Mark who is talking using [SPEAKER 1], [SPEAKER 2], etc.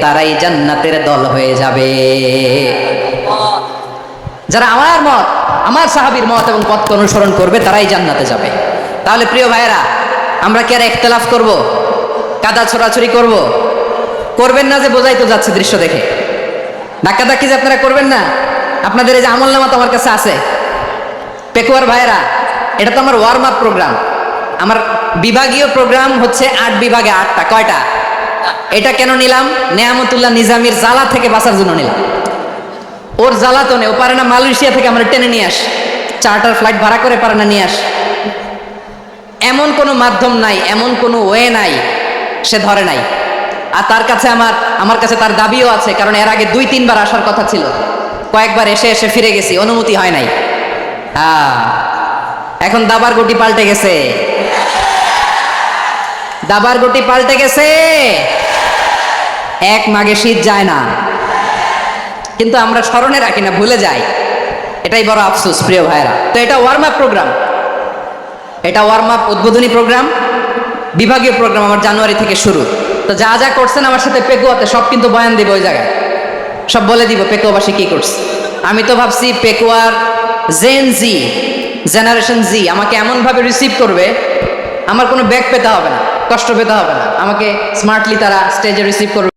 [SPEAKER 1] তারাই জান্নাতের দল হয়ে যাবে। যারা আমার মত, আমার সাহাবীর মত এবং পথকে অনুসরণ করবে তারাই জান্নাতে যাবে। তাহলে প্রিয় ভাইয়েরা, আমরা কি আর ইখতিলাফ করব, কাদা ছোড়াছুরি করব? করবেন না যে বোঝাই তো যাচ্ছে দৃশ্য দেখে। ধাক্কাধাক্কি যে আপনারা করবেন না। আপনাদের এই যে আমলনামা তো আমার কাছে আছে। পেকুয়ার ভাইয়েরা, এটা তো আমার ওয়ার্ম আপ প্রোগ্রাম। আমার বিভাগীয় প্রোগ্রাম হচ্ছে 8 বিভাগে 8টা। কয়টা? এটা কেন নিলাম? নেয়ামতুল্লাহ নিজামীর জ্বালা থেকে বাঁচার জন্য নিলাম। ওর জ্বালা তো নেই, ও পারে না মালয়েশিয়া থেকে আমরা টেনে নিয়ে আস, চার্টার ফ্লাইট ভাড়া করে পারে না নিয়ে আস। এমন কোনো মাধ্যম নাই, এমন কোনো ওয়ে নাই, সে ধরে নাই। আর তার কাছে আমার কাছে তার দাবিও আছে, কারণ এর আগে 2-3 বার আসার কথা ছিল। কয়েকবার এসে এসে ফিরে গেছি, অনুমতি হয় নাই। এখন দাবার গুটি পাল্টে গেছে, দাবার গুটি পাল্টে গেছে। এক মাঘে শীত যায় না, কিন্তু আমরা স্মরণে রাখি না, ভুলে যাই। এটাই বড় আফসোস প্রিয় ভাইরা। তো এটা ওয়ার্ম আপ প্রোগ্রাম, এটা ওয়ার্ম আপ উদ্বোধনী প্রোগ্রাম, বিভাগীয় প্রোগ্রাম আমার জানুয়ারি থেকে শুরু। তো যা যা করছেন আমার সাথে পেকুয়াতে সব কিন্তু বয়ান দিব, ওই জায়গায় সব বলে দিব পেকুয়াবাসী কি করছে। আমি তো ভাবছি পেকুয়ার জেনারেশন জি আমাকে এমনভাবে রিসিভ করবে, আমার কোনো ব্যাক পেতে হবে না, কষ্ট পেতে হবে না, আমাকে স্মার্টলি তারা স্টেজে রিসিভ করবে।